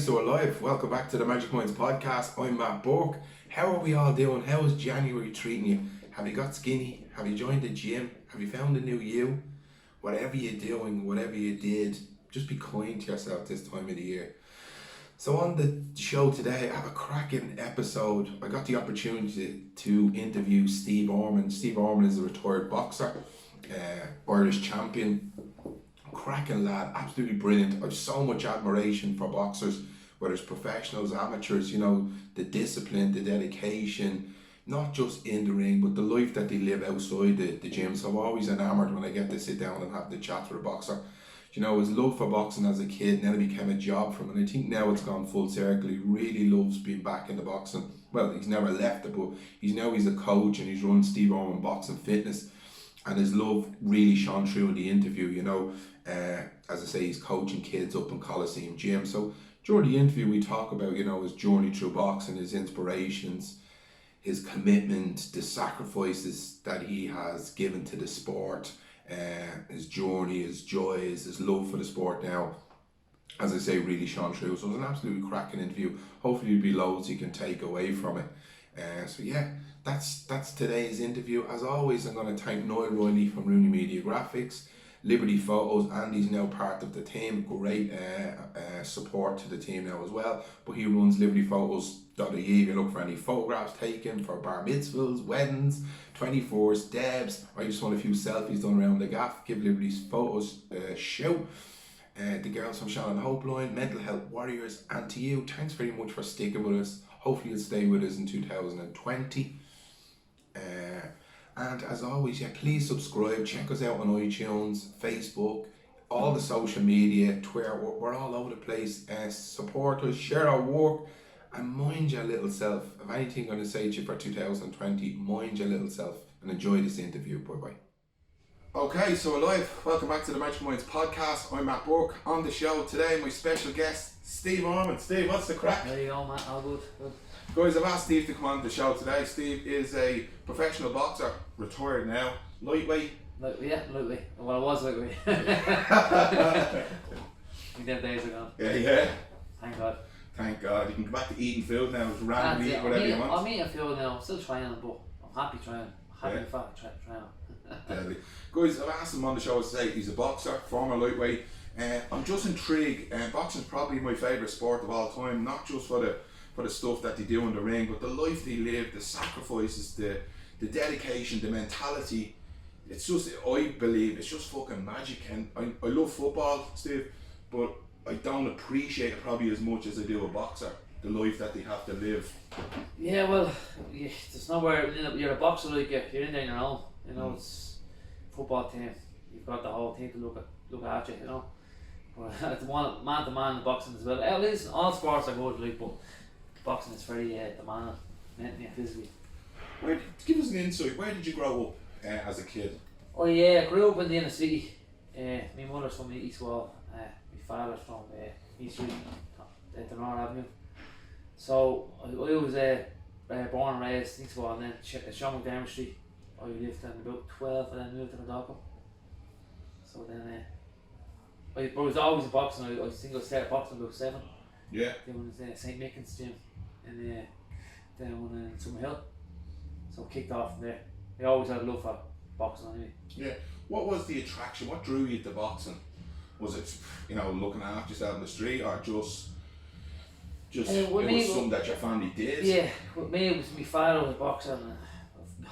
so we're live. Welcome back to the Magic Minds podcast. I'm Matt Burke. How are we all doing? How is January treating you? Have you got skinny? Have you joined the gym? Have you found a new you? Whatever you're doing, whatever you did, just be kind to yourself this time of the year. So on the show today, I have a cracking episode. I got the opportunity to interview Steve Orman. Steve Orman is a retired boxer, Irish champion. Cracking lad, absolutely brilliant. I've so much admiration for boxers, whether it's professionals, amateurs, you know, the discipline, the dedication, not just in the ring, but the life that they live outside the gym. So I'm always enamoured when I get to sit down and have the chat with a boxer. You know, his love for boxing as a kid, then it became a job for him, and I think now it's gone full circle. He really loves being back in the boxing. Well, he's never left it, but he's a coach and he's run Steve Orman Boxing Fitness, and his love really shone through in the interview, you know. As I say, he's coaching kids up in Coliseum Gym. So during the interview we talk about, you know, his journey through boxing, his inspirations, his commitment, the sacrifices that he has given to the sport, his journey, his joys, his love for the sport now. As I say, really shone through. So it was an absolutely cracking interview. Hopefully there'll be loads you can take away from it. So yeah, that's today's interview. As always, I'm going to thank Noel Riley from Rooney Media Graphics, Liberty Photos, and he's now part of the team. Great support to the team now as well. But he runs libertyphotos.ie. If you look for any photographs taken for bar mitzvahs, weddings, 24s, debs, or you just want a few selfies done around the gaff, give Liberty's Photos a shout. The girls from Shannon Hope Line, Mental Health Warriors, and to you, thanks very much for sticking with us. Hopefully you'll stay with us in 2020. And as always, yeah, please subscribe, check us out on iTunes, Facebook, all the social media, Twitter, we're all over the place. Support us, share our work, and mind your little self. If anything I'm going to say to you for 2020, mind your little self, and enjoy this interview. Bye-bye. Okay, so we're live. Welcome back to the Magic Minds podcast. I'm Matt Burke. On the show today, my special guest, Steve Orman. Steve, what's the crack? There you go, Matt. All good. Guys, I've asked Steve to come on the show today. Steve is a professional boxer, retired now, lightweight. Lightweight. Well, I was lightweight. Them days are gone. Yeah. Thank God. Thank God. You can go back to eating food now, just randomly eat whatever you want. I'm eating food now. I'm still trying, but I'm happy trying. Happy trying. Deadly. Guys, I've asked him on the show today. He's a boxer, former lightweight. I'm just intrigued. Boxing's probably my favourite sport of all time, not just for the stuff that they do in the ring, but the life they live, the sacrifices, the dedication, the mentality. It's just, I believe, it's just fucking magic. And I love football, Steve, but I don't appreciate it probably as much as I do a boxer, the life that they have to live. Yeah, well, there's nowhere, you're a boxer, like you're in there on your own, you know. It's football team, you've got the whole team to look after you, you know. But it's one man to man in boxing as well. At least all sports are good, like, but boxing is very demanding, mentally and physically. Give us an insight. Where did you grow up as a kid? Oh yeah, I grew up in the inner city. My mother's from the East Wall. My father's from East Street, the North Avenue. So I was born and raised in East Wall, and then Sean McDermott Street. I lived in about 12, and then moved to Nadocco. So then I was always in boxing. I think I started boxing about 7. Yeah. Doing St. Mickens gym down in Summerhill. So I kicked off from there. I always had a love for boxing anyway. Yeah. What was the attraction? What drew you to boxing? Was it, you know, looking after yourself in the street, or just it was something that your family did? Yeah, with me it was my father was a boxer, and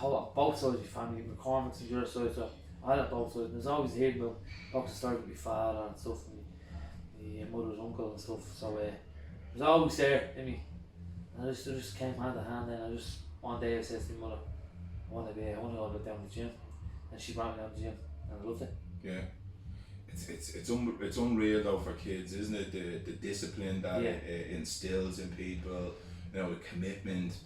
both sides of my family, McCormick's and your side, so I had both sides. There's always hearing about boxing started with my father and stuff, and my mother's uncle and stuff, so it was always there in me. And it just came hand to hand. Then one day I said to my mother, I want to go down to the gym, and she brought me down to the gym, and I loved it. Yeah, it's unreal though for kids, isn't it? The discipline that it instills in people, you know, the commitment.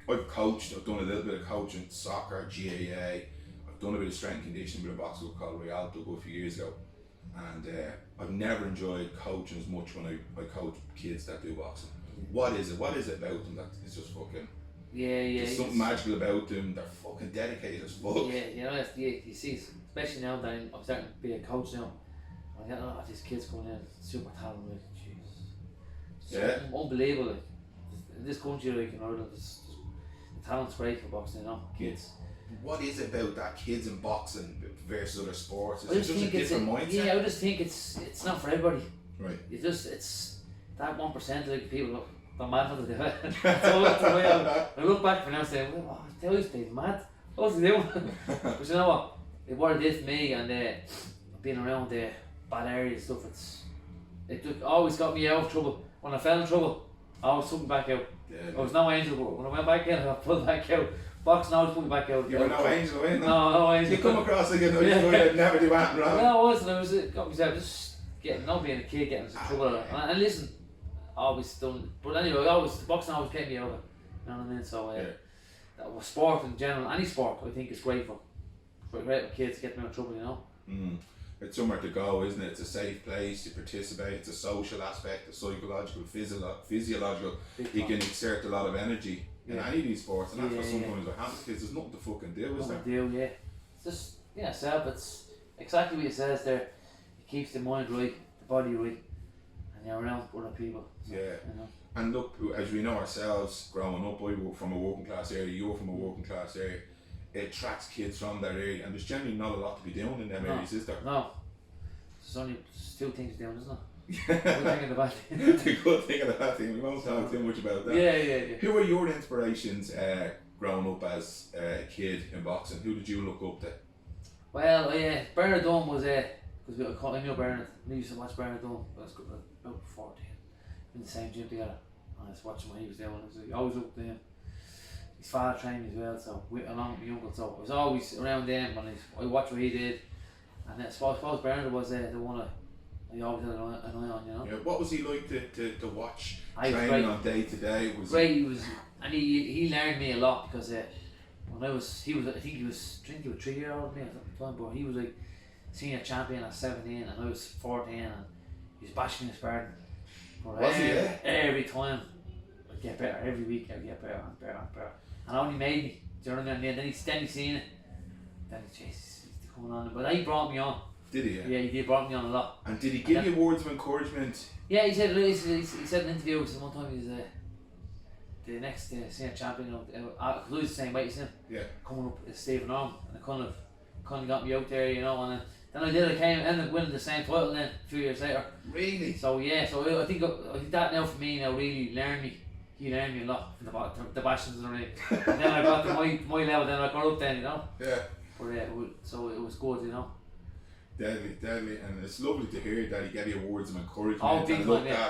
I've coached. I've done a little bit of coaching, soccer, GAA. I've done a bit of strength and conditioning with a boxer called Rialto a few years ago, and I've never enjoyed coaching as much when I coach kids that do boxing. What is it? What is it about them that is just fucking? Yeah. There's something magical about them. They're fucking dedicated as fuck. Yeah, you know, you see, especially now that I'm starting to be a coach now. I get a lot of these kids coming in, super talented, jeez. Yeah. Unbelievable. Like, in this country, like in Ireland, the talent's great for boxing, you know, kids. What is it about that kids in boxing versus other sports? Is I it just just a think different mindset? yeah, I just think it's not for everybody. Right. It's that 1% like people don't matter to do it. That's all that's the way I look back and I say, well, they always play mad. What's he doing? But you know what? What it did for me and being around the bad areas and stuff, it always got me out of trouble. When I fell in trouble, I always took me back out. Yeah. I was no angel, but when I went back in, I pulled back out. Boxing always put me back out. You were no angel, weren't you? No angel. You come across again, Yeah. you'd never do anything wrong. No, I wasn't. I was got myself just not being a kid, getting into trouble. And listen, I always done. But anyway, the boxing always kept me over. You know what I mean? So that was sport in general. Any sport, I think, is great for great for kids to get them out of trouble. You know. Mm. It's somewhere to go, isn't it? It's a safe place to participate. It's a social aspect, a psychological, physiological. Big You time. can exert a lot of energy in Yeah. any of these sports, and that's what Yeah, sometimes with handle kids, there's nothing to fucking do, is there? Deal, yeah. It's just self. It's exactly what it says there. It keeps the mind right, the body right, and you're around other people. So, Yeah. You know. And look, as we know ourselves, growing up, I were from a working class area, you were from a working class area. It attracts kids from that area, and there's generally not a lot to be doing in them No. areas, is there? No. There's two things doing, isn't it? Yeah. Good thing and the bad thing. The good thing of the bad thing, we won't talk too much about that. Yeah. Who were your inspirations growing up as a kid in boxing? Who did you look up to? Well, Bernard Dunn was because I knew Bernard. We used to watch Bernard Dunn. I was about 14. In the same gym together. And I was watching what he was doing. I always looked to him. His father trained me as well, so along with my uncle. So I was always around them and I watched what he did. And then I suppose Bernard was the one I always had an eye on, you know. Yeah, what was he like to watch I was training great. on day to day? Was Great, he learned me a lot because when I think he was 3-year-old me at the time, but he was like senior champion at 17 and I was 14 and he was bashing me in Spartan. Was he, yeah? Every time I'd get better, every week I'd get better and better and better. And only made me, do you know what I mean? Then he's seen it. Then Jesus, he's coming on. But he brought me on. Did he? Yeah, he did, brought me on a lot. And did he give you words of encouragement? Yeah, he said in an interview, he said one time he was the next senior champion, because I was the same weight as him, coming up as Stephen Arm, and it kind of got me out there, you know, and then I ended up winning the same title then a few years later. Really? So yeah, I think that now for me now really he learned me a lot from the bastions and the ring. And then I got to my level, then I got up then, you know. Yeah. But so it was good, you know. Deadly, and it's lovely to hear that he gave you words of encouragement Oh, big and looked time, yeah.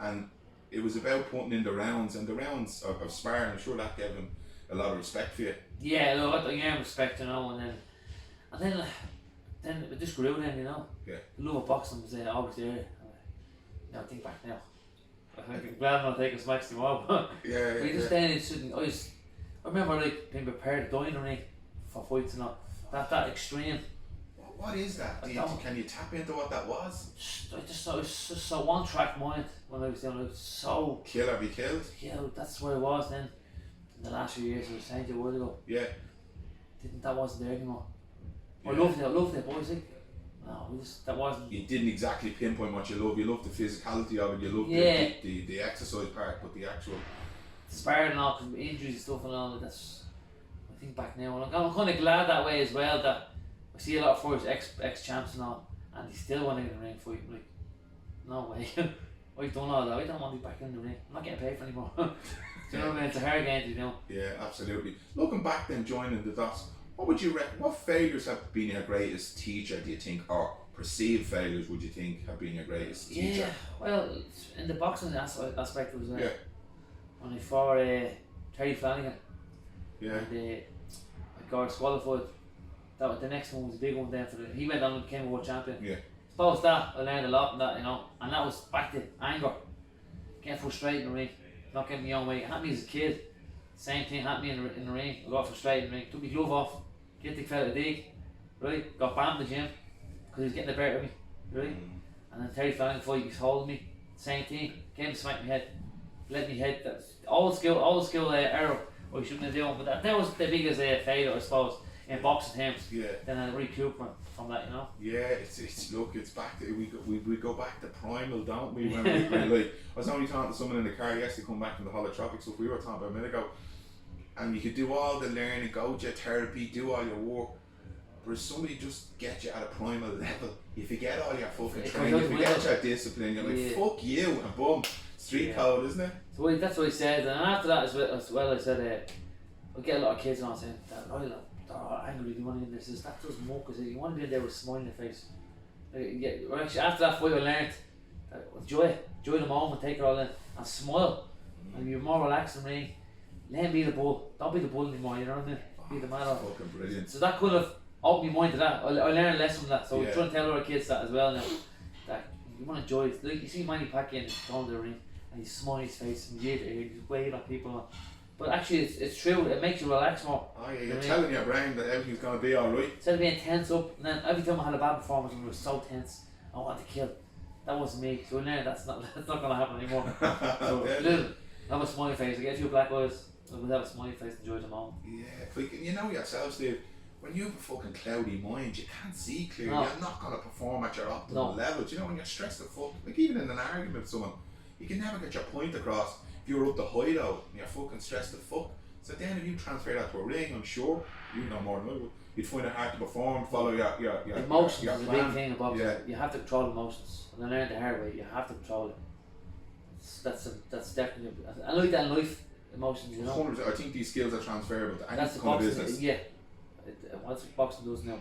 at, and it was about putting in the rounds, and the rounds of sparring, I'm sure that gave him a lot of respect for you. Yeah, no, I got respect, you know, and then it just grew then, you know. Yeah. The love of boxing was always there. I think back now. I'm glad I'm not taking smacks anymore. Yeah. But you just then I remember like being prepared to die in the ring for fights and all. That extreme. What is that? Can you tap into what that was? I was just so one track mind when I was doing it. It was so Kill or be killed? yeah, that's where I was then. In the last few years I was saying to you a while ago. Yeah. That wasn't there anymore. Yeah. I loved it, boys. Like, no, that wasn't. You didn't exactly pinpoint what you love. You loved the physicality of it. You loved Yeah. the exercise part, but the actual. Sparring and all, cause injuries and stuff and all. That's. I think back now, and I'm kind of glad that way as well. That I see a lot of fighters, ex champs and all, and they still want to get in the ring fight. Like, no way. I've done all that. I don't want to be back in the ring. I'm not getting paid for anymore. Do you know what I mean? It's a hard game to do. Yeah, absolutely. Looking back then, joining the dots, what would you reckon? What failures have been your greatest teacher, do you think, or perceived failures would you think have been your greatest teacher? Yeah, well, in the boxing aspect, it was Yeah. when I fought Terry Flanagan. Yeah. And I got disqualified. That was the next one was a big one then for he went on and became a world champion. Yeah. Suppose that I learned a lot from that, you know, and that was back to anger, getting frustrated in the ring, not getting my own way. It happened to me as a kid. Same thing happened to me in the ring. I got frustrated in the ring, took my glove off, get the fella a dig, right? Got banned in the gym because he was getting the better of me, right? And then Terry Flanagan fight, he was holding me, same thing, came and smacked my head, let me hit. That's old skill error. I shouldn't have done, but that was the biggest failure, I suppose. in boxing terms. Yeah. Then I recoup from that, you know. Yeah, it's look, it's back to we go back to primal, don't we? When we like, I was only talking to someone in the car yesterday, come back from the holotropic stuff we were talking about a minute ago, and you could do all the learning, go to therapy, do all your work, but if somebody just get you at a primal level, you forget all your fucking training, you forget your discipline, you're like fuck you, and boom, street code, isn't it? So that's what he said, and after that as well I said, I get a lot of kids on saying that they're angry, they want to be in this, that doesn't work, because you want to be in there with a smile on your face. Well, actually, after that fight I learned that enjoy the moment, take it all in, and smile, and you're more relaxed and ring. Let him be the bull, don't be the bull anymore, you know what I mean? Be the man. Fucking brilliant. So that kind of opened my mind to that. I learned a lesson from that, so I'm trying to tell other kids that as well now, that you want to enjoy it. Like, you see Manny Pacquiao going to the ring, and he's smiling his face, and he's waving at people. But actually, it's true. It makes you relax more. Oh yeah, you're telling your brain that everything's gonna be all right. Instead of being tense up, and then every time I had a bad performance, and we were so tense, I wanted to kill. That wasn't me. So in there, that's not gonna happen anymore. So little, have a smiley face. I get a few black eyes. I would have a smiley face. Enjoy the moment. Yeah, like, you know yourself, Steve. When you have a fucking cloudy mind, you can't see clearly. No. You're not gonna perform at your optimal level. Do you know when you're stressed the fuck? Like even in an argument with someone, you can never get your point across. If you're up the hideout and you're fucking stressed the fuck. So then if you transfer that to a ring, I'm sure you know more than I would. You'd find it hard to perform, follow your emotions your is a plan. big thing about Yeah. You have to control emotions. And I learned the hard way. You have to control it. That's definitely. I like that in life. Emotions, you know. 100%. I think these skills are transferable to any That's the kind of boxing. business. Yeah. What boxing does now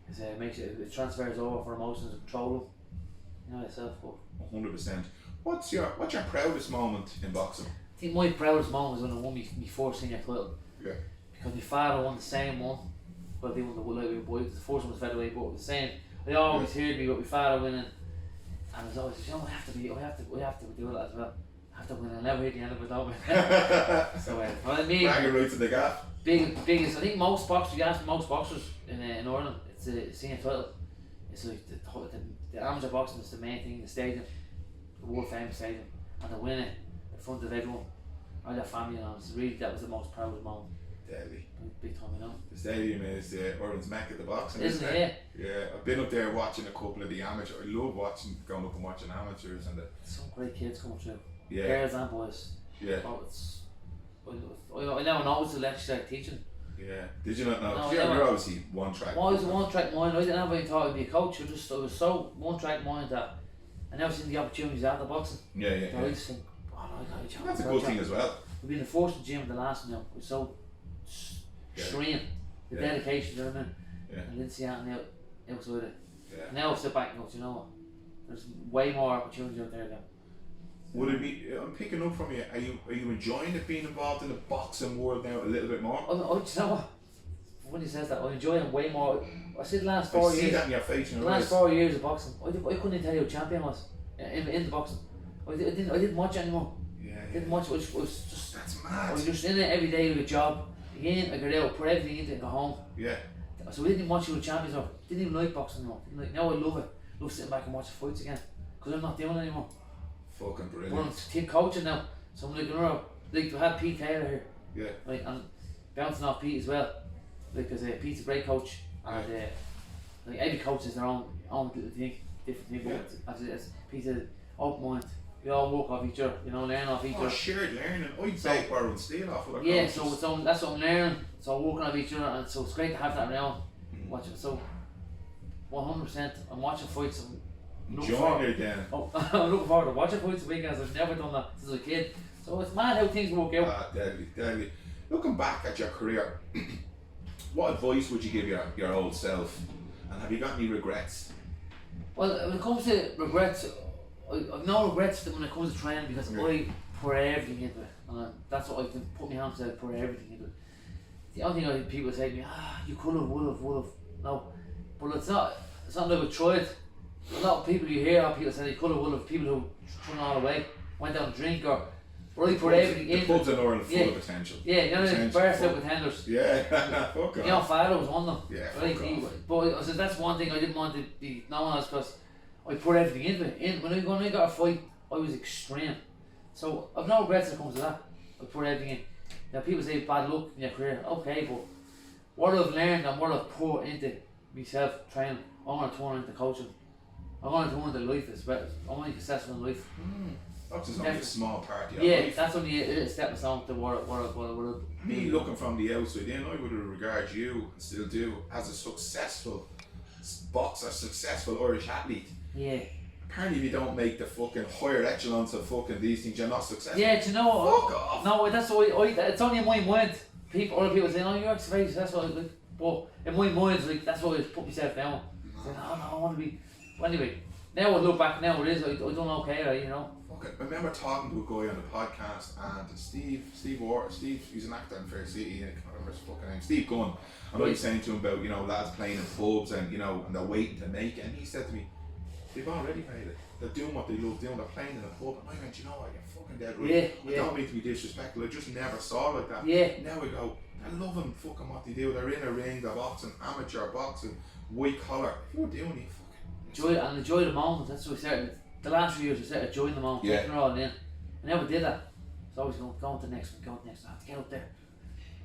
is makes it transfers over for emotions and control them. You know yourself. But 100%. What's your proudest moment in boxing? I think my proudest moment was when I won my first senior title. Yeah. Because my father won the same one. Well, they won the lightweight boy. The first one was featherweight, but it was the same. They always heard me with my father winning, and I was always, you know, we have to do that as well. I have to win. I'll never hit the end of it without winning. So, well, me, bragging right to the gap. biggest. I think most boxers. You ask most boxers in Ireland, it's a senior title. It's like the amateur boxing is the main thing. The stadium, the world famous stadium, and to win it in front of everyone, all their family, and it's really that was the most proudest moment. Deadly. Big time, you know. The stadium is Ireland's Mecca at the boxing, Isn't it? Yeah, I've been up there watching a couple of the amateurs. I love going up and watching amateurs and Some great kids coming through. yeah, Girls and boys. yeah, Oh, I never noticed the lecture like teaching. yeah. Did you not know? No, 'Cause I you're never- obviously one track. Why was a one track mind? I didn't have any thought I'd be a coach. I was so one track mind that I never seen the opportunities after boxing. Yeah, yeah, So I yeah. just think, oh no, I got a job. That's a good thing as well. We've been the first gym and the last now. We're so extreme. The Yeah. dedication, you know what I mean? Yeah. I didn't see anything outside it. Yeah. Now I sit back and go, you know what? There's way more opportunity out there now. Would it be? I'm picking up from you. Are you enjoying it being involved in the boxing world now a little bit more? You know what? When he says that, I enjoy it way more. I said the last I 4 see years. that in your face. The last 4 years of boxing, I couldn't even tell you who champion was in the boxing. I didn't watch it anymore. Yeah, I didn't watch it. I was just That's I mad. was just in it every day with a job. Again, I got out, put everything into it, and go home. Yeah, So we didn't watch who the champions are. Didn't even like boxing anymore. Now I love it. Love sitting back and watching fights again. Because I'm not doing it anymore. fucking But I'm brilliant. team coaching now. So I'm like, like we had Pete Taylor here. Yeah, Right, and bouncing off Pete as well. Because Pete's a great coach. And like every coach has their own little thing, different thing. Yeah. But as Pete's an open mind. We all work off each other, learn off each oh, other. shared learning. I'd So- take borrow and steal off of Yeah, so that's what I'm learning. So working off each other, and so it's great to have that around. Watching, so 100%. I'm watching fights. I'm looking enjoying forward. it again. I'm looking forward to watching fights this weekend. I've never done that since a kid. So it's mad how things work out. Ah, deadly. Looking back at your career, what advice would you give your old self? And have you got any regrets? Well, when it comes to regrets, I've no regrets when it comes to training because Yeah. I put everything into it. And that's what I've been put my hands to, put everything into it. The only thing people say to me, you could have, would have. No. But it's not like we tried. A lot of people you hear how people say they could have, would have, people who thrown all away, went down to drink or really put everything The into pubs it. in Ireland full Yeah. of potential. Yeah, you know, the Potential burst full. out with tenders. Yeah, fuck You know, off. father was one of them. Yeah, Right, fuck off. but I said that's one thing I didn't want to be known as because I put everything into it. When I got a fight, I was extreme. So I've no regrets when it comes to that. I put everything in. Now people say bad luck in your career, okay, but what I've learned and what I've put into myself training, I'm going to turn into coaching. I'm going to turn into life as well. I'm going to be successful in life. That's just only a small part of your Yeah, life. that's only a stepping stone to what Me looking from the outside in, I would regard you, and still do, as a successful boxer, successful Irish athlete. Yeah. Apparently, if you don't make the fucking higher echelons of fucking these things, you're not successful. Yeah, do you know what? Fuck off. No, that's why it's only in my mind. Other people say, "Oh, you're actually very successful." Like, but in my mind, like that's why I put myself down. I said, "No, I want to be." Well, anyway, now I look back. Now it is. I done okay, right, you know. Okay, I remember talking to a guy on the podcast, and Steve, he's an actor in Fair City. I can't remember his fucking name. Steve Gunn. And I was saying to him about, you know, lads playing in pubs and, you know, and they're waiting to make it. And he said to me, they've already made it. They're doing what they love doing. They're playing in a pub. And I went, you know what, you're fucking dead right. Yeah. I don't mean to be disrespectful. I just never saw it like that. Yeah. Now I go, they're loving fucking what they do. They're in a ring, they're boxing, amateur boxing, white collar. If you're doing it, fucking Enjoy the moment. That's what we started. The last few years we started enjoying the moment, taking it all in. I never did that. It's always going to the next one, going to the next one. I have to get up there.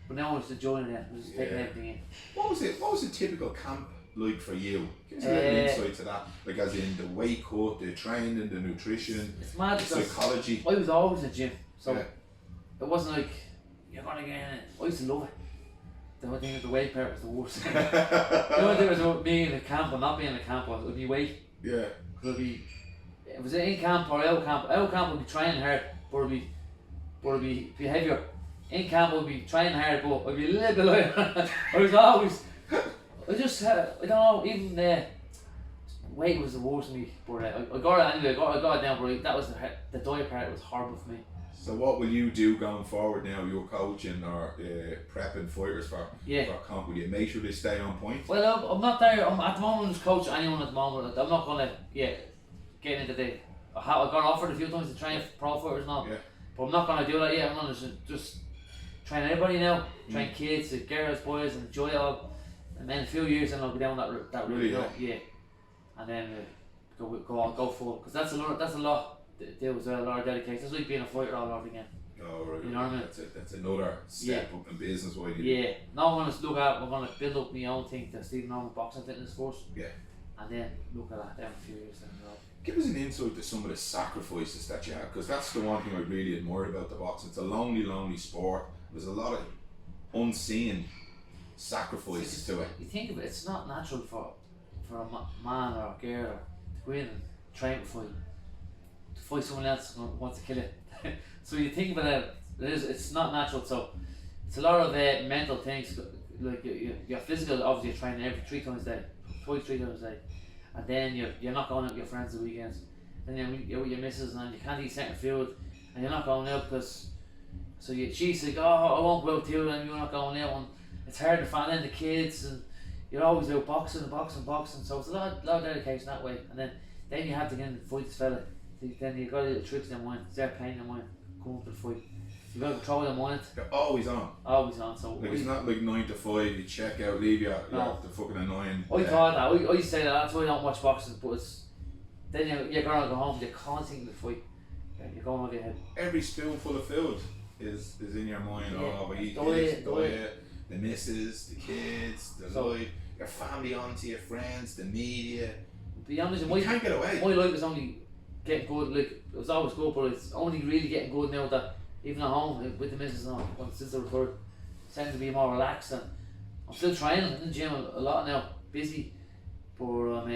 But now I'm just enjoying it. I'm just taking everything in. What was a typical camp like for you? Give us a little insight to that. Like as in the weight cut, the training, the nutrition, It's mad the because psychology. I was always in the gym, so Yeah. it wasn't like you're gonna get in it. I used to love it. The only thing with the weight part was the worst. The only thing was about being in the camp or not being in the camp was it would be weight. Yeah. Cause it was in camp or out camp. Out camp would be training hard, but it'd be heavier. In camp would be training hard, but it'd be a little bit lighter. I was always, I don't know, even weight was the worst for me. But I got it anyway. I got it down, but that was the diet part was horrible for me. So what will you do going forward now? You're coaching or prepping fighters for comp. Will you make sure they stay on point? Well, I'm not there. I'm at the moment just coach anyone at the moment. I'm not gonna get into the. I got offered a few times to train pro fighters now, but I'm not gonna do that yet. I'm gonna just train everybody now. Train kids, girls, boys, and enjoy it all. And then a few years, and I'll go down that route. Really, yeah. And then go full because that's a lot. There was a lot of dedication. It's like being a fighter all over again. Oh, right. You know what I mean? That's another step up in business. Why do you? Yeah. Now I'm going to build up my own thing to Stephen Norman Boxing Fitness first. Yeah. And then look at that down a few years down the road. Give us an insight to some of the sacrifices that you have, because that's the one thing I really admire about the boxing. It's a lonely sport. There's a lot of unseen sacrifices to it. You think of it, it's not natural for a man or a girl to go in and train to fight someone else who wants to kill it. So you think about it, it's not natural. So it's a lot of mental things, like your physical. Obviously, you're training every 3 times a day, twice 3 times a day, and then you're not going out with your friends the weekends. And then you're with your missus and you can't eat certain food, and you're not going out because. So she's like, oh, I won't go out too, and you're not going out, and it's hard to find in the kids, and you're always out boxing. So it's a lot of dedication that way, and then you have to get in and fight this fella. Then you got little tricks in your mind, start playing your mind, come up to the fight. You got to control your mind. They're always on. Always on. So like it's not like 9 to 5. You check out, leave you. You're No. the fucking annoying. I thought that. I used to say that. That's why I don't watch boxing. But it's then you're gonna go home. You're constantly in the fight. You're going over your head. Every spoonful of food is in your mind. Yeah. Oh, we eat Diet, this, the missus, the kids, the life, your family onto your friends, the media. To be honest, You can't get away. my life is only getting good. Like it was always good, but it's only really getting good now that even at home with the missus now, since I retired, it's starting to be more relaxed. And I'm still training in the gym a lot now, busy, but I'm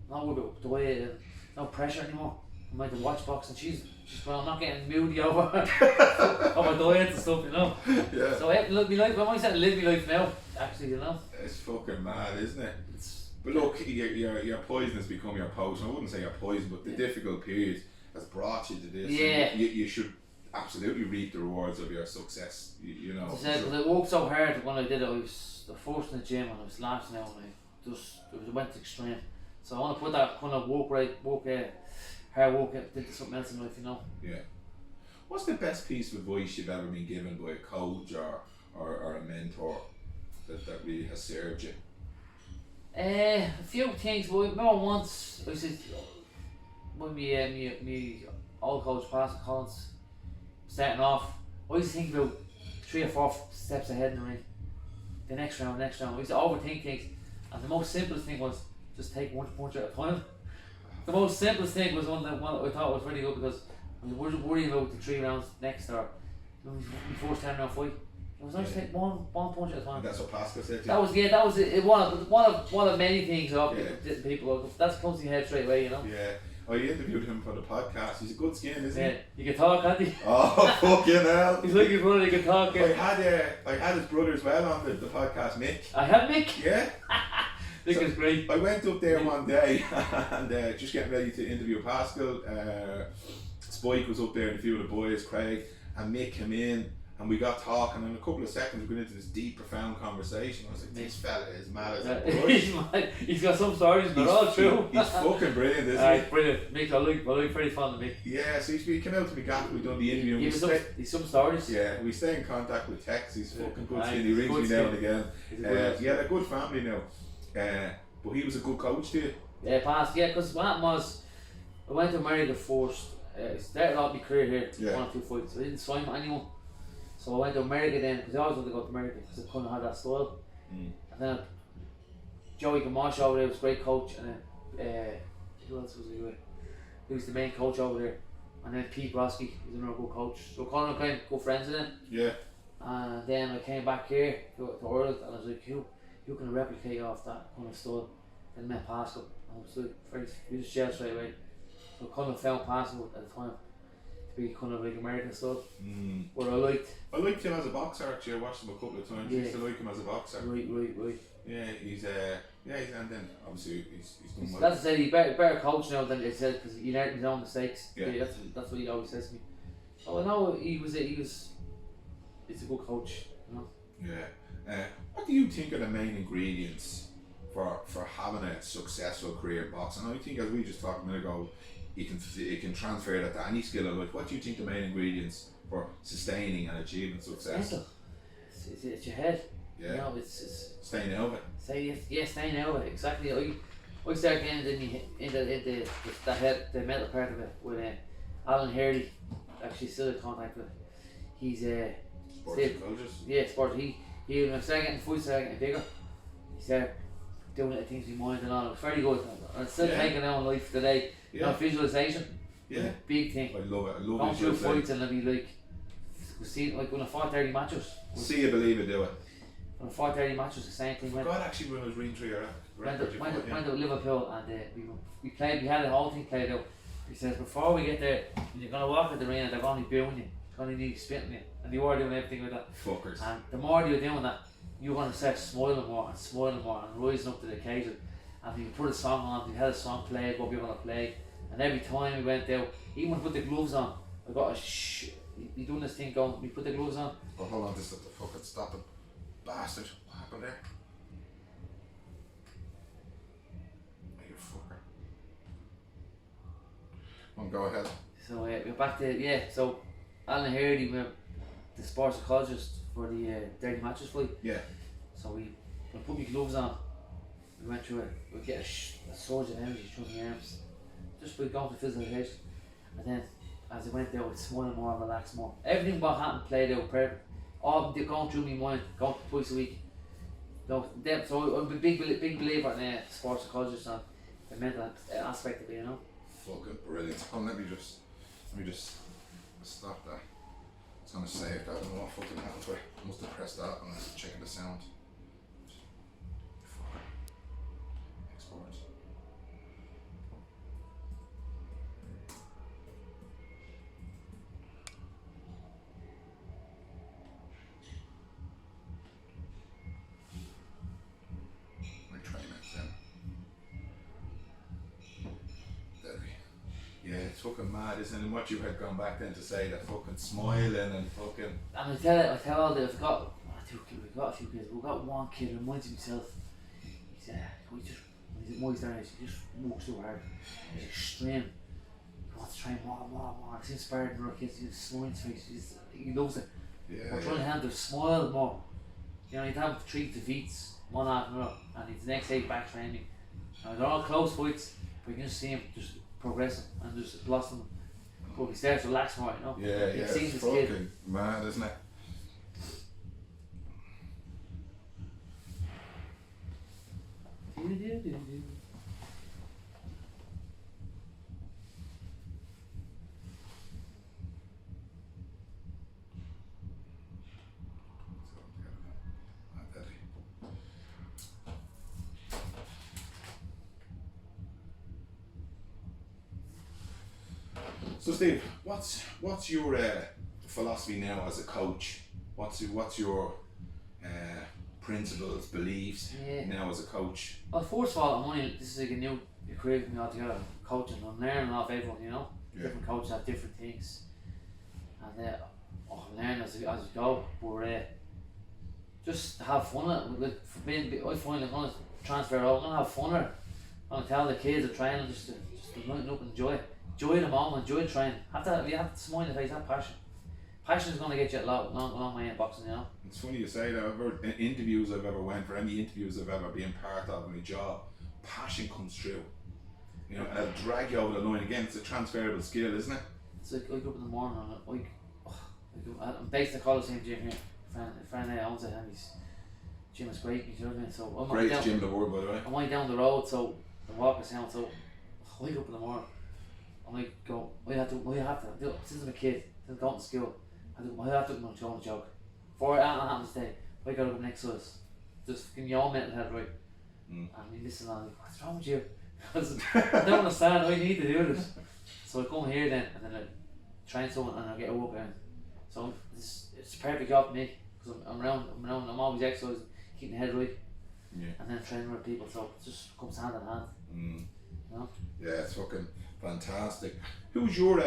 not worried about the way, no pressure anymore. I might have to watch boxing. She's well, I'm not getting moody over my diet and stuff, you know. Yeah. So look, my life. I'm only starting to live my life now. Actually, you know. It's fucking mad, isn't it? It's But look, your poison has become your potion. I wouldn't say your poison, but the difficult period has brought you to this. Yeah. And you should absolutely reap the rewards of your success. You know. As I said, because I worked so hard when I did it. I was the first in the gym and I was last now, and it went extreme. So I want to put that kind of hard work into something else in life, you know. Yeah. What's the best piece of advice you've ever been given by a coach or a mentor that really has served you? A few things, but I remember once I said when me old coach Pascal Collins starting off, I used to think about 3 or 4 steps ahead in the ring. the next round. We used to overthink things, and the most simplest thing was just take one punch at a time. The most simplest thing was one that I thought was really good because we weren't worried about the 3 rounds next or the first 10 round fight. It was nice to take one punch at a time. And that's what Pascal said to you. That was it. One of many things of people. That's comes to your head straight away, you know. Yeah. I interviewed him for the podcast. He's a good skin, isn't Yeah, you can talk, can't you? Oh, fucking hell. He's like your brother, you can talk. I had his brother as well on the podcast, Mick. I have Mick. Yeah. Mick is great. I went up there one day and just getting ready to interview Pascal. Spike was up there and a few of the boys, Craig, and Mick came in and we got talking, and in a couple of seconds we got into this deep, profound conversation. I was like, this fella is mad as a bush. He's got some stories, but all true. He's fucking brilliant, isn't he? Brilliant. Mick, I like very fond of Mick. Yeah, so he came out to me after we done the interview. He's some stories. Yeah, we stay in contact with Tex. He's fucking good skin. He Good rings me now and again. Yeah, they're a good family now. But he was a good coach to you. Yeah, past. Yeah, because what happened was, I went to America first. Started off my career here, 1 or 2 fights. I didn't sign with anyone. So I went to America then, because I always wanted to go to America because I couldn't have that style. And then Joey Gamache over there was a great coach, and then who else was he with? He was the main coach over there. And then Pete Broski was another good coach. So Conor kind of good friends with them. Yeah. And then I came back here to Ireland, and I was like, who can replicate off that kind of style? Then met Pascal, and I was like, we just gelled straight away. So Conor found Pascal at the time to be kind of like American stuff. What I liked him as a boxer actually. I watched him a couple of times. I used to like him as a boxer. Right. Yeah, he's and then obviously he's done well. That's to say, he's better coach now than it said because he learned his own mistakes. Yeah. That's what he always says to me. So I know he's a good coach, you know. Yeah. What do you think are the main ingredients for having a successful career in boxing? I think, as we just talked a minute ago, you can transfer that to any skill in life. What do you think the main ingredients for sustaining and achieving success? Mental. It's your head. Yeah. You know, it's staying out of it. Staying out of it. Exactly. I started getting into the mental part of it with Alan Hardy. Actually, still in contact with. He's Sports psychologist. Yeah, sport. He when I started getting fights, started getting bigger. He started doing little things with his mind and all. It was very good. I'm still taking on life today. You know, visualization. Yeah. Big thing. I love it. I love going through fights and I'll be like, see, like when I fought 30 matches. See it, believe it, do it. When I fought 30 matches, the same thing. God, actually, when I was reading through your record, went to Liverpool and we played. We had the whole thing played out. He says before we get there, you're gonna walk at the ring and they're gonna be booing you, gonna need spitting you, and they were doing everything with that. Fuckers. And the more you're doing that, you're gonna start smiling more and rising up to the occasion. And we put a song on. We had a song played, what we were gonna play, and every time we went out, even when we put the gloves on, I got a you doing this thing going. We put the gloves on. Oh, hold on, just let the fucking stop it, bastard. What happened there? You fucker. Come on, go ahead. So we're back to So Alan Hardy, we're the sports psychologist for the Dirty Matches fight. Yeah. So we put my gloves on. We went through it. We get a surge of energy through my arms, just by going to physical education. And then as I went there, I'd smile more, relax more. Everything what happened played out perfect. All going through my mind, going twice a week. So I'm a big believer in sports psychologist and the mental aspect of it, you know. Fucking brilliant. Oh, let me just stop that. It's gonna save that. I don't know what fucking happened to it. I must have pressed that and I was checking the sound. Fucker. Export. Yeah, it's fucking mad, isn't it? And what you had gone back then to say that fucking smiling and fucking. And I tell all the we've got a few kids. We've got one kid who reminds himself. He's when he's there, he just works so hard. He's extreme. He wants to train more. He's inspired by our kids. He's smiling his face. He loves it. Yeah. We're trying to have them smile more. You know, he'd have 3 defeats, one after another, and he's the next day back training. Now, they're all close fights, but you can just see him just progressing and just blossoming. But he starts to relax more, you know. Yeah, it's fucking mad, isn't it? So Steve, what's your philosophy now as a coach? What's your principles, beliefs now as a coach? Well, first of all, this is like a new career for me altogether. Coaching, I'm learning off everyone, you know. Yeah. Different coaches have different things, and I'm learning as we go. But just have fun with it. Like, for being, I find I'm gonna transfer over. I'm gonna have fun with it. I'm gonna tell the kids at training just to lighten up and enjoy the moment, enjoy the training. You have to smile in the face, have passion. Passion is gonna get you a long way in boxing, you know. It's funny you say that. I've heard in interviews I've ever went for, any interviews I've ever been part of in my job, passion comes through. You know, and it'll drag you over the line again. It's a transferable skill, isn't it? It's like I wake up in the morning and I'm based in the Coliseum gym here. A friend owns it and his gym is great, you know what I mean? So I'm Greatest gym in the world, by the way. I'm only down the road, so the walk is down. So I wake up in the morning. I might go. I have to do it since I'm a kid. Since going to school, I have to go on a jog. For it happens today, I gotta go next to us. Just give me your mental health right. And you listen on, like, what's wrong with you? Because I don't understand. I need to do this. So I come here then, and then I train someone, and I get a walk in. So it's a perfect job for me because I'm around. I'm always exercising, keeping the head right, and then training with people. So it just comes hand in hand. You know? Yeah, it's fucking fantastic. Who's your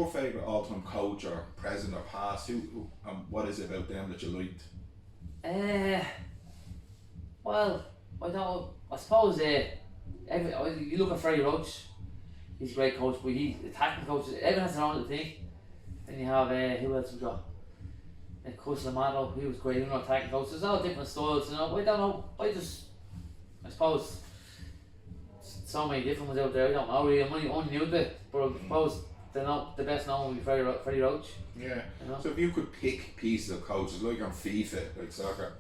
favourite all-time coach or present or past? Who what is it about them that you liked? Well, I don't know. I suppose you look at Freddie Roach. He's a great coach, but he's attacking coach. Everyone has their own little thing. Then you have who else we got? Coach Lamato. He was great. He was attacking coach. There's all different styles, you know. I don't know. I suppose so many different ones out there. I don't know really. I'm only new to it, but I suppose the best known would be Freddie Roach. Yeah. You know? So if you could pick pieces of coaches, like on FIFA, like soccer,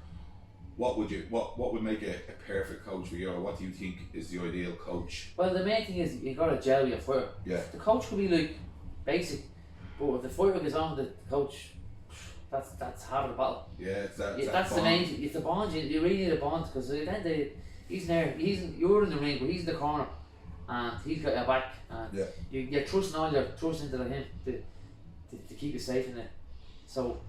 what would make a perfect coach for you, or what do you think is the ideal coach? Well, the main thing is you got to gel with your fighter. Yeah. The coach could be like basic, but if the fighter goes on with the coach, that's half of the battle. Yeah, that's the main thing. It's the bond. You really need a bond because at the end of the day, he's there. You're in the ring, but he's in the corner, and he's got your back. And you're trusting all your trust into him to keep you safe in it. So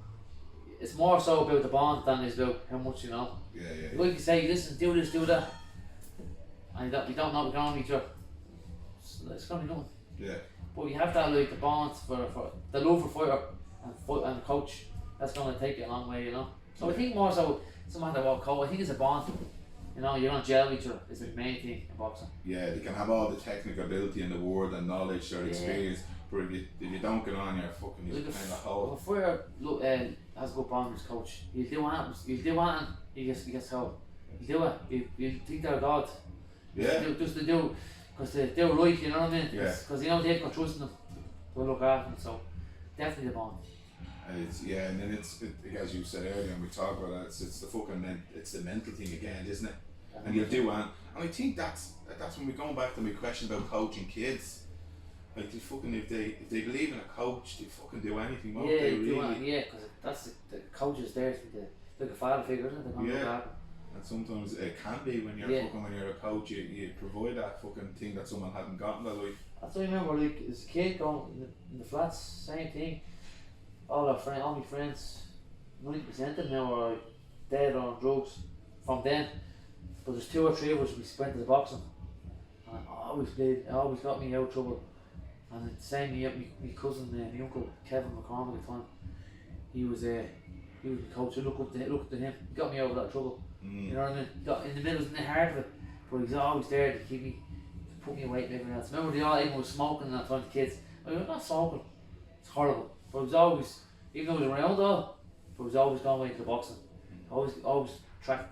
it's more so about the bond than it's about how much you know. Yeah. Like you say, listen, do this, do that, and you don't know we're going to each other. It's going to be nothing. Yeah. But you have to have like the bonds for the love for fighter and the coach. That's going to take you a long way, you know. So I think more so, no matter what coach, I think it's a bond. You know, you're going to gel with each other. It's the main thing in boxing. Yeah, they can have all the technical ability in the world and knowledge or experience, but if you don't get on, you're fucking kind of whole. If fighter has a good bond with his coach, he'll do anything. He gets held. He'll do it. You think they're God. Yeah. Just to do, because they do right, you know what I mean? Yeah. Because you know they've got trust in them to look after them. So definitely the bond. And then it's as you said earlier, and we talked about that. It's the fucking it's the mental thing again, isn't it? And you'll do and I think that's when we're going back to my question about coaching kids. Like they fucking if they believe in a coach, they fucking do anything. Won't they really? Because that's the coach is there to be like a father figure, isn't it? And sometimes it can be when you're when you're a coach, you provide that fucking thing that someone hadn't got in their life. That's what I remember. Like as a kid going in the flats, same thing. All my friends, 90% of them now are dead or on drugs from then. But there's 2 or 3 of us we went to the boxing, and I always got me out of trouble. And the same year, my cousin, my uncle Kevin McCormick at the time, he was the coach. I looked up to him. He got me out of that trouble. You know what I mean? He got in the middle, in the heart of it, but he was always there to keep me, to put me away and everything else. Remember everyone was smoking at that time, the kids. I mean, I'm not smoking. It's horrible. But it was always, even though it was around all, but it was always going away to the boxing. Always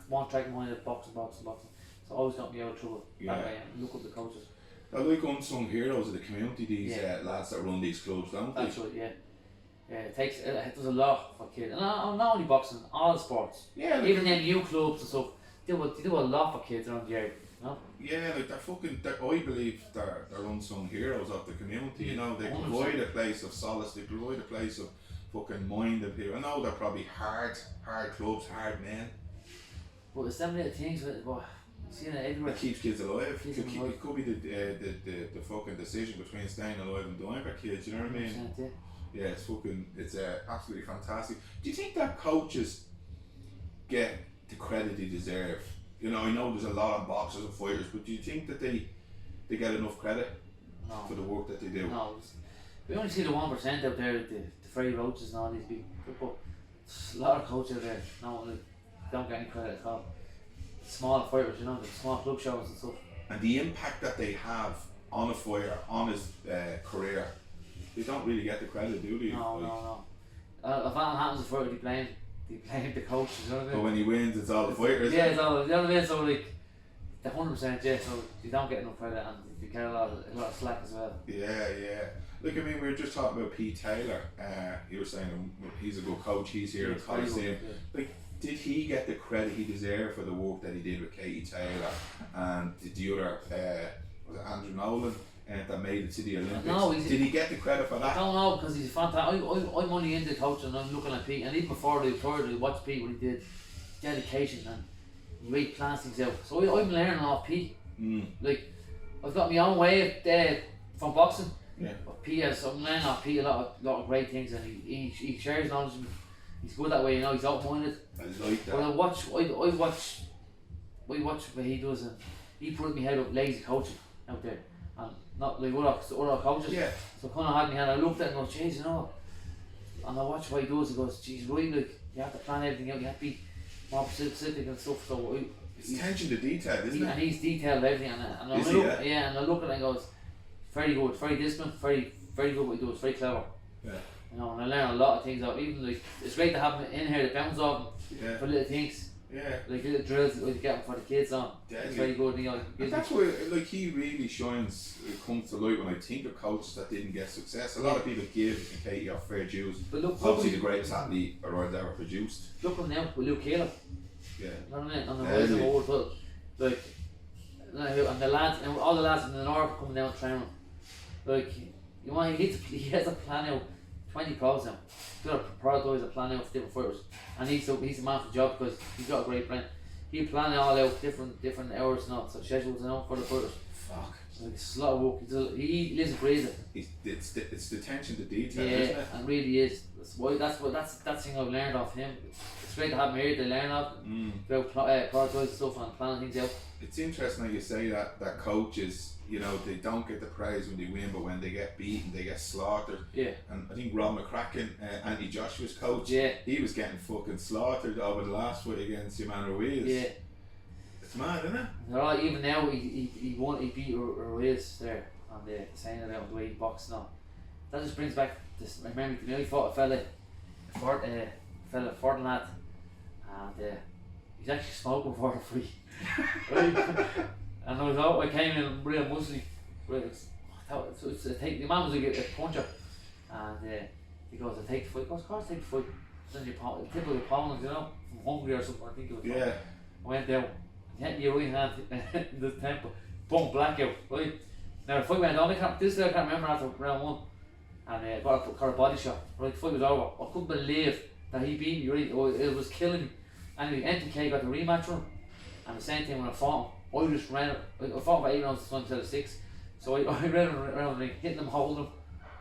one track mind of boxing. So it always got me out of trouble. That way, and look up the coaches. They're like unsung heroes of the community, these lads that run these clubs, don't they? That's right, yeah. It does a lot for kids. And not only boxing, all sports. Yeah. Even them new clubs and stuff, they do a lot for kids around the area. No. Yeah, like I believe they're unsung heroes of the community. You know, they 100%. provide a place of solace. They provide a place of fucking mind of people. I know they're probably hard clubs, hard men. But there's so many things with it, but you see it everywhere. It keeps kids alive. Keeps It them alive. it could be the fucking decision between staying alive and dying for kids. You know what I mean? 100%, yeah. Yeah, it's absolutely fantastic. Do you think that coaches get the credit they deserve? You know, I know there's a lot of boxers and fighters, but do you think that they get enough credit for the work that they do? No, we only see the 1% out there, the free roaches and all these people. But there's a lot of coaches out there, no, like, don't get any credit at all. Small fighters, you know, the small club shows and stuff. And the impact that they have on a fighter, on his career, they don't really get the credit, do they? No. If that happens, the fighter, they blame the coaches, you know what I mean? But when he wins, it's all the fighters. Yeah, it's all, you know what I mean? So, like, the 100%, yeah, so you don't get enough credit and you get a lot of slack as well. Yeah. Look, I mean, we were just talking about Pete Taylor. You were saying he's a good coach. He's here at Coliseum. Like, did he get the credit he deserved for the work that he did with Katie Taylor and the other was it Andrew Nolan that made it to the Olympics? No, did he get the credit for I that? don't know, because he's fantastic. I'm only into coaching and I'm looking at Pete, and even before the tour, I watched Pete when he did dedication and he really plans things out. So I'm learning off Pete. Like, I've got my own way from boxing. Yeah. But Pete I'm learning off Pete a lot of great things, and he shares knowledge. And he's good that way, you know. He's open-minded. I like that. But I watch what he does, and he put me head up lazy coaching out there, and not like other coaches. Yeah. So kind of had me hand. I looked at it and go, jeez, you know. And I watch what he does. He goes, geez, right, like you have to plan everything out. You have to be more specific and stuff. So It's attention to detail, isn't it? and he's detailed everything. And I Is he, look, yeah? and I look at it and goes, very good, very disciplined, very good what he does, very clever. Yeah. You know, and I learn a lot of things out. Even like it's great to have him in here to bounce off him Yeah. for little things. Yeah. Like little drills that we get him for the kids on. It's very good. You know, And that's why, like, he really shines, it comes to light when I think of coaches that didn't get success. A lot of people give Katie off fair dues. But look, Obviously, the greatest athlete around ever produced. look at him now with Luke Caleb. Yeah. You know what I mean? On the Yeah, rise of yeah. the world, but like, and the lads, and all the lads in the north coming down training. Like, you want he has a plan out. 20 pros now. He's got to prioritise a plan out for different fighters, and he's a man for the job because he's got a great plan. He plan it all out, different hours and all, so schedules and all for the fighters. Fuck. Like, it's a lot of work. He lives and breathes it. It's the attention to detail, Yeah, isn't it? and really is. That's the thing I've learned off him. It's great to have him here to learn off about prioritising stuff and planning things out. It's interesting how you say that coaches, you know, they don't get the praise when they win, but when they get beaten, they get slaughtered. Yeah. And I think Rob McCracken, Anthony Joshua's coach, Yeah. he was getting fucking slaughtered over the last fight against Yaman Ruiz. Yeah. It's mad, isn't it? They're all, even now he beat Ruiz there on the saying about the way he boxed and all. That just brings back this memory to me. I fought a fella Fortinat, and he's actually smoking for the free. Right? And I came in real muscly. The man was like a puncher, and he goes, "I take the fight." He goes, "Of course, take the fight." Then you tip of the opponent, you know, from Hungary or something. I think it was. Yeah. I went down, hit me a right hand in the temple, boom, blackout. Right. Now the fight went on. I can't remember after round one, and got a body shot. Right, the fight was over. I couldn't believe that he beat me. Right, it was killing me. Anyway, NTK got the rematch run, and the same thing when I fought him. I just ran. I fought for 8 rounds instead of 6, so I ran around the ring, hitting them, holding them.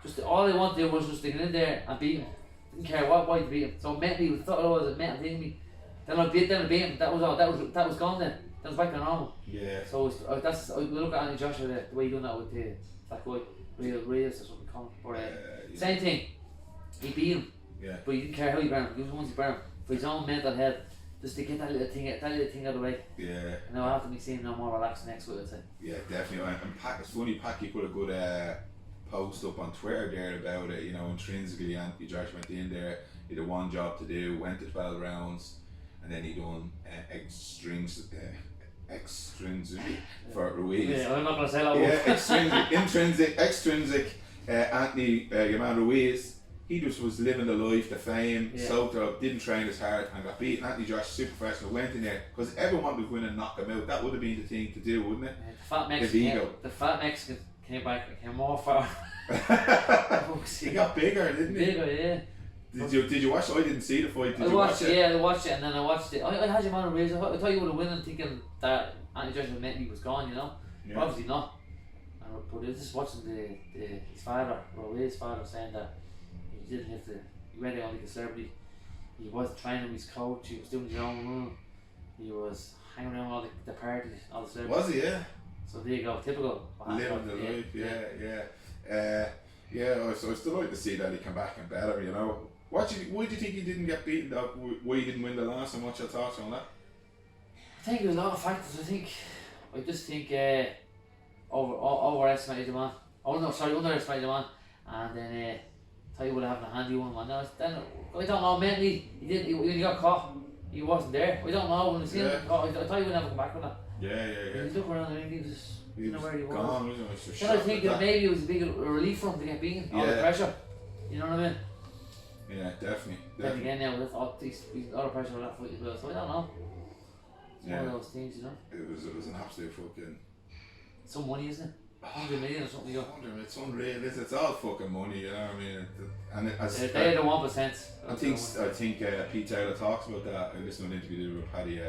Just all I wanted to do was just to get in there and beat him. Didn't care why to beat him. So mentally, I thought it was a mental thing to me. Then I beat him. That was all. That was gone then. That was back to normal. Yeah. So I look at Anthony Joshua the way he done that with that guy, Reyes or something. Same thing. He beat him. Yeah. But he didn't care how he burned him. He was once he burned him for his own mental health. Just to get that little thing out of the way. Yeah. And now after me seeing no more relaxed next week, I'd say. Yeah, definitely. And it's funny, Packy put a good post up on Twitter there about it. You know, intrinsically, Anthony Joshua went in there, he had one job to do, went to 12 rounds, and then he done extrinsic for Ruiz. Yeah, I'm not going to say that Yeah, extrinsic. Anthony Yaman Ruiz, he just was living the life, the fame, Yeah. so didn't train as hard and got beaten. Anthony Josh, super professional, went in there because everyone would win and knock him out. That would have been the thing to do, wouldn't it? The fat Mexican came back and came more far. He got bigger, didn't he? Bigger, yeah. Did you watch it? I didn't see the fight. Did I you watched watch it, it? yeah, I watched it, and then I watched it. I had him on a race. I thought you would have won, thinking that Anthony Joshua meant he was gone, you know. Yeah. But obviously not. But I was just watching his father, his father, saying that he didn't have to. He went out like a celebrity. He wasn't training with his coach. He was doing his own run. He was hanging around with all the parties, all the celebrities. Was he? Yeah. So there you go, typical. Living the life, yeah. So it's delighted to see that he come back and better, you know. Why do you think he didn't get beaten? Why he didn't win the last, and what's your thoughts on that? I think there's a lot of factors. I just think overestimated the man. Underestimated the man, and then thought he would have a handy one. Then I don't know. Mentally, when he got caught, he wasn't there. We don't know when he seen him. I thought he wouldn't have come back with that. Yeah. He looked around the ring. He was. You know where he was. Gone, wasn't he? Then I think that maybe it was a big relief for him to get beaten. All the pressure. You know what I mean? Yeah, definitely. Then again, now with all the pressure on that fight as well. So I don't know. It's one of those things, you know. It was an absolute fucking. Some money, isn't it? 100 million or something. It's unreal. It's all fucking money, you know what I mean? And They're the 1%. I think Pete Taylor talks about that. I listened to an interview with Paddy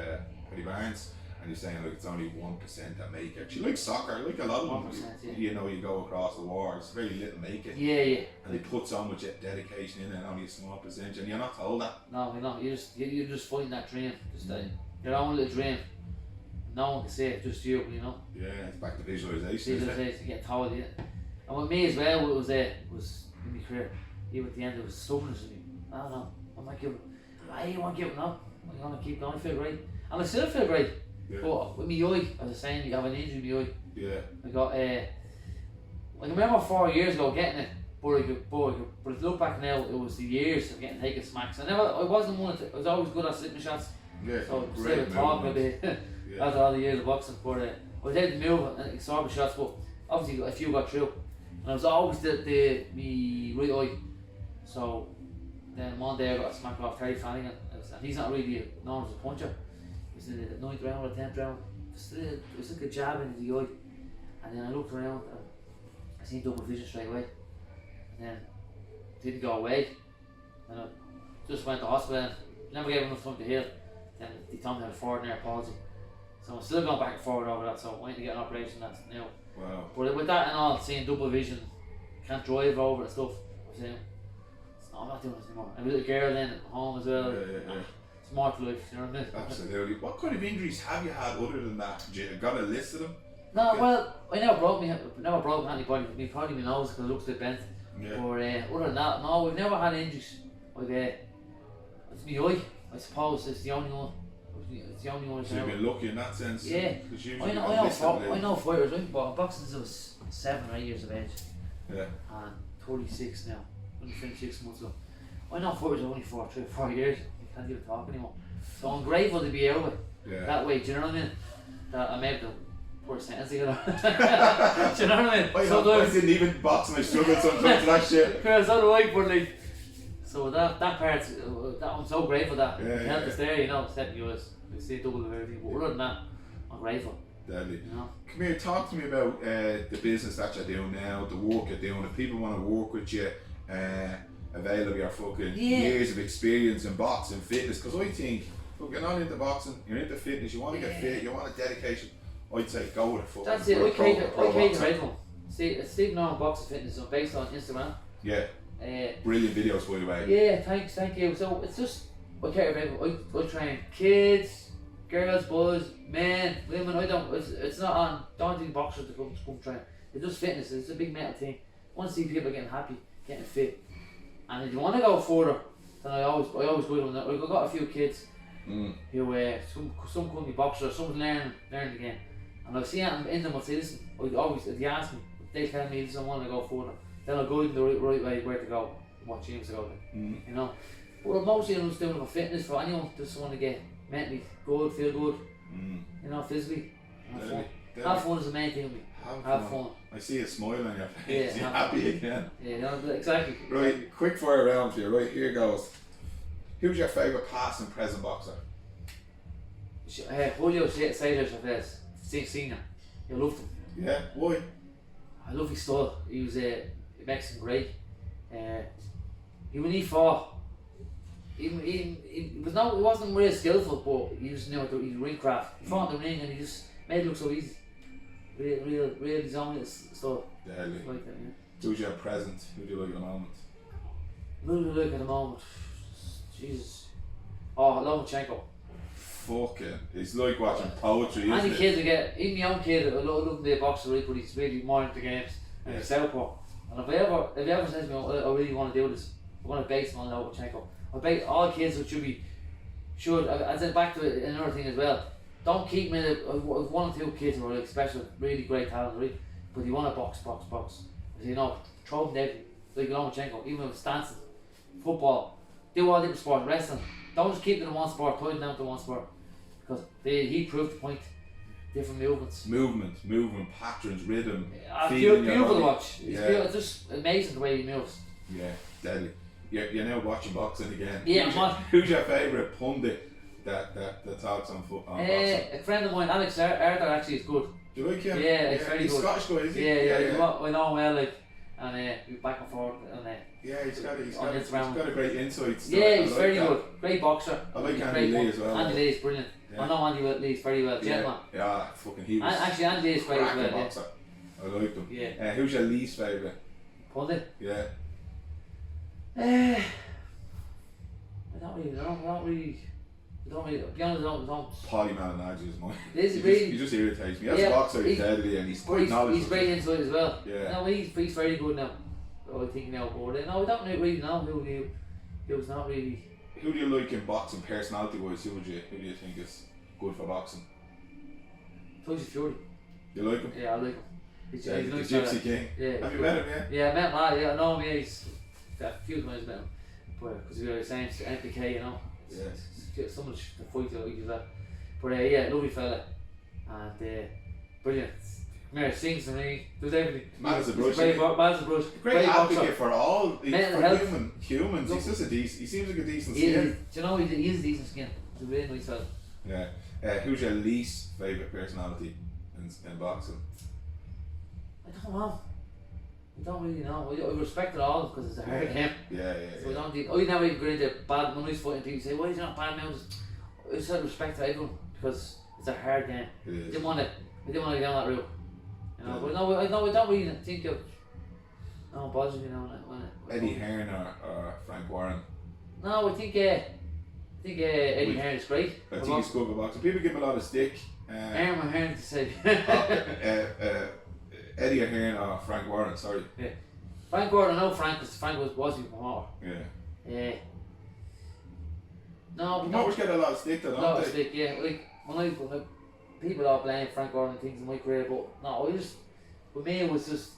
Barnes, and he's saying like it's only 1% that make it. She likes soccer, like a lot of them. 1%, yeah. You know, you go across the war, it's very little make it. Yeah. And they put so much dedication in, and only a small percentage, and you're not told that. No, you're not. You're just fighting that dream. Just your own little dream. No one can say it, just you know. Yeah, it's back to visualization. Visualization, get told it. And with me as well, what was in my career, even at the end, it was stubbornness in me. I don't know. I'm not giving. I won't give up. I'm gonna keep going. I feel great, and I still feel great. Yeah. But with my eye, as I was saying, you have an injury in my eye. Yeah. I got I remember 4 years ago getting it, but if you look back now, it was the years of getting taken smacks. I wasn't one I was always good at slipping shots. Yeah. So instead of talking a bit, after all the years of boxing, but I was able to move and absorb shots, but obviously a few got through. And I was always me right eye. So then one day I got a smack off Terry Flanagan, and he's not really known as a puncher. He was in the 9th round or 10th round. It was like a jab into the eye. And then I looked around and I seen double vision straight away. And then it didn't go away. And I just went to hospital and never gave enough time to heal. Then they told me I had a forward nerve palsy. So I'm still going back and forward over that, so I'm waiting to get an operation that's now. Wow. But with that and all, seeing double vision, can't drive over and stuff, I'm saying, I'm not doing this anymore. I have a little girl then at home as well. Yeah. It's more to life, you know what I mean? Absolutely. What kind of injuries have you had other than that? You got a list of them? No, well, I never broke anybody. Probably my nose because it looks a bit bent. Yeah. But other than that, no, we've never had injuries. It's my eye, I suppose. It's the only one. It's the only one. So you've been lucky in that sense. Yeah. I know fighters. I've been boxing since I was 7 or 8 years of age. Yeah. And 36 now. Only finished 6 months ago. I know fighters only for 3 or 4 years. You can't even talk anymore. So I'm grateful to be out of it. Yeah. That way, do you know what I mean? That I'm able to put a sentence together. Do you know what I mean? I didn't even box and I struggled sometimes with that shit. Because so do I, but like, so that part, that I'm so grateful that helped us there, you know, set me us. We see double of everything, but other than that, I'm grateful. Deadly. You know? Come here, talk to me about the business that you're doing now, the work you're doing. If people want to work with you, avail of your fucking years of experience in boxing, fitness, because I think, look, you're not into boxing, you're into fitness, you want to get fit, you want a dedication, I'd say go with a fucking That's it, I cater boxer. everyone. See, Steve Norman Boxing Fitness is based on Instagram. Yeah. Brilliant videos, by the way. Yeah, thank you. So it's just, I cater everyone. I train kids, girls, boys, men, women. It's not don't do boxers to come train. It's just fitness. It's a big mental thing. I want to see people getting happy, getting fit. And if you want to go further, then I always go on that. I've got a few kids who some could be boxers, some learn again. And I've seen it in them. I'll say, listen, if they ask me, they tell me this, I want to go further. Then I'll guide them the right way where to go, what gyms to go to. You know. But mostly I'm just doing it for fitness, for anyone just want to get mentally good, feel good. You know, physically. Deadly. Have fun is the main thing with me. Have fun. I see a smile on your face. Yeah, You're happy again. Yeah, no, exactly. Right, quick fire round here. Right, here goes. Who's your favourite past and present boxer? Julio Cesar Chavez, Senior. I loved him. Yeah, why? I love his style. He was a Mexican great. When he fought, he wasn't really skillful, but he was, he's ring craft. He fought in the ring and he just made it look so easy. Real his own stuff. Deadly. Like that, yeah. Who's your present? Who do you like at the moment? Who do I like at the moment? Jesus. Oh, Lomachenko. Fucking, it's like watching poetry, isn't Any it? kid I get, even my own kid, I love the boxer, right, but he's really more into games and he's southpaw. And if he ever says to me, I really want to do this, I want to base him on Lomachenko. I bet all kids should, as in back to another thing as well, don't keep me in one or two kids who are like special, really great talent, right? But you want to box. Throw them deadly, like Lomachenko, even with dancing, football, do all different sports, wrestling. Don't just keep them in one sport, tie them down to one sport. Because he proved the point. Different movements. Movement, patterns, rhythm. Beautiful to watch. Yeah. It's just amazing the way he moves. Yeah, deadly. You're now watching boxing again. Yeah, who's your favourite pundit that talks on boxing? A friend of mine, Alex Arthur, actually is good. Do you like him? Yeah, he's very he's good. Scottish guy, is he? Yeah. I know him well, like, and we back and forth, and yeah, he's got Instagram. a great insight. Yeah, he's like very that. good. Great boxer. I like He's Andy great Lee as well. Andy Lee is brilliant. Yeah. I know Andy Lee's very well. Gentleman. Yeah, fucking he was. Actually, Andy Lee is great as cracking well. boxer. I like him. Yeah. Who's your least favourite? Pundit. Yeah. I don't really know. To be honest, I don't. Paulie Malignaggi is mine. He just irritates me. As Yeah, a boxer, he's he's- deadly and he's But quite knowledgeable. he's great into it as well. Yeah. No, he's very good now. I think now, but no, I don't really know who was not really. Who do you like in boxing, personality wise? Who do you think is good for boxing? Tyson Fury. You like him? Yeah, I like him. He's The a nice Gypsy fella. King. Yeah. Have you met him? Yeah. Yeah, I met him. Yeah, I know him. Yeah, he's a few times met him, but because we were the same NPK, you know. Yeah. Some of the fights like he's that. But yeah, lovely fella, and brilliant. Mary sings to me, does everything. Mad as a brush. Mad as a brush. Great boxer. advocate for all Mental for health. humans. He's just a decent. He seems like a decent Do skin. you know he is decent skin? He's a really nice fella. Yeah. Who's your least favourite personality in boxing? I don't know. I don't really know. I respect it all because it's a hard game. Yeah. So I never even go into bad when I was fighting people say, why is it not bad mouths? I just have respect to everyone because it's a hard game. It I is. didn't want to go down that route. You know, Yeah. but no, I don't really think of no it bothers me now when it Eddie Hearn or Frank Warren. No, I think Eddie Hearn is great. I think he's good for boxing. People give him a lot of stick. Hearn to say. Eddie Hearn or Frank Warren, sorry. Frank Gordon, I know Frank because Frank was his promoter. Yeah. No, but Promoters get a lot of stick though, no, don't it's they? like, yeah, like when people are blame Frank Gordon and things in my career, but no, with me it was just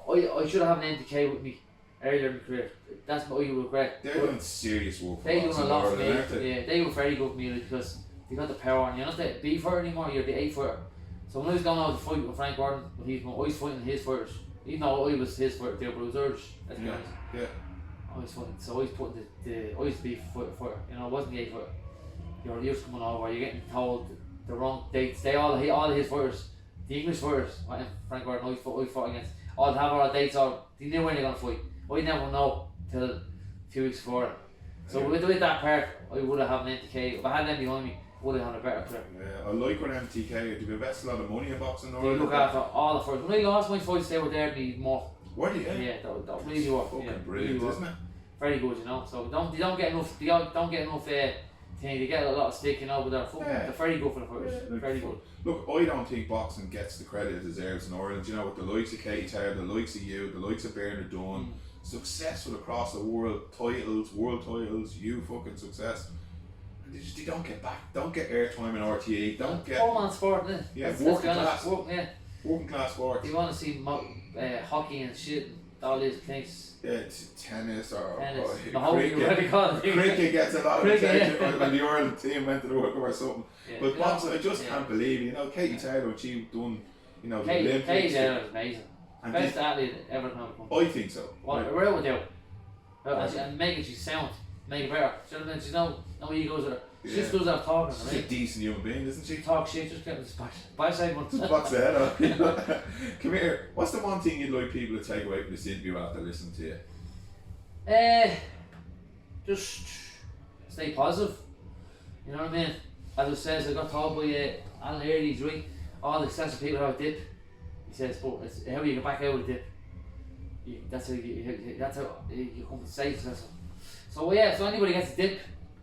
I should have had an NTK with me earlier in my career. That's what I regret. They're But doing serious work for they doing a boxing lot for world, me. aren't they? Yeah, they were very good for me because they got the power and you're not the B fighter anymore, you're the A fighter. So when I was going out to fight with Frank Gordon, I was fighting his fighters. Even though I was his fighter there, but it was ours, let's be honest. Yeah. I was fighting, so I was putting I used to be fighter, you know, I wasn't the A fighter. You're used to coming over, you're getting told the wrong dates. All his fighters, the English fighters, Frank Gordon, I fought against, all have all the dates on, they knew when they're going to fight. I never know till a few weeks before. So with that part, I would have had an NTK. If I had them behind me, I would have had a better career. Yeah, I like when MTK, do we invest a lot of money in boxing or They look after all the fights. When I lost my fights, they were there to need more. What do you? Yeah, that really worked. Fucking Yeah, brilliant, really worked. isn't it? Very good, you know. So they don't get enough. They don't get enough. They get a lot of stick, you know. But they're very good for the fighters. Yeah, Very good. Look, I don't think boxing gets the credit it deserves in Ireland. You know, with the likes of Katie Taylor, the likes of you, the likes of Bernard Dunn, successful across the world, world titles, you fucking success. And they don't get back, don't get airtime in RTE, don't get All-man sport, isn't it? Yeah, Let's working be honest. class. Yeah. working class sports. You want to see hockey and shit, and all these things. Yeah, it's tennis or Tennis. or The whole cricket. call it. Cricket gets a lot of Cricket, attention yeah. when the Ireland team went to the World Cup or something. But boxing, I just can't believe, you know, Katie Taylor, what she done, you know, the Olympics. Katie Taylor is amazing. And Best athlete ever come out. I think so. What a real would do. And making she sound, make it better. Do you know what I mean? She's no egos with her. She just goes out talking, She's right? a decent human being, isn't she? Talk shit, just get this by side one. Just box the head off. You know? Come here. What's the one thing you'd like people to take away from this interview after listening to you? Just stay positive. You know what I mean? As it says, I got told by Alan Early, he's right. All the successful people have a dip. He says, but it's how you get back out of the dip. That's how you come to stay successful. So yeah, so anybody gets a dip,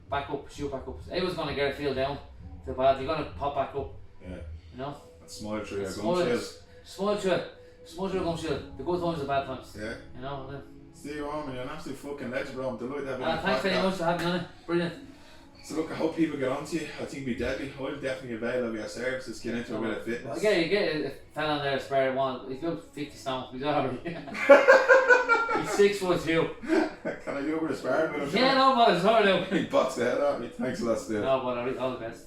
back up, shoot back up. Everyone's gonna get a feel down. Too bad. You're gonna pop back up. Yeah. You know. And smile through your Smile gum shield. through your gum shield. The good times, the bad times. Yeah. You know. Steve Orman, you're an absolute fucking legend, bro. I'm delighted to have you on the Thanks very podcast. much for having me on it. Brilliant. So look, I hope people get on to you. I think we'd definitely, I'll definitely avail of your services, get into a bit of fitness. Well, you get a fella on there, spare one. He's got 50 stone. He's already. He's 6'2". Can I do a bit of sparring with him? Yeah, no, but it's hard now. He boxed the head out of me. Thanks a lot, Steve. No, but all the best.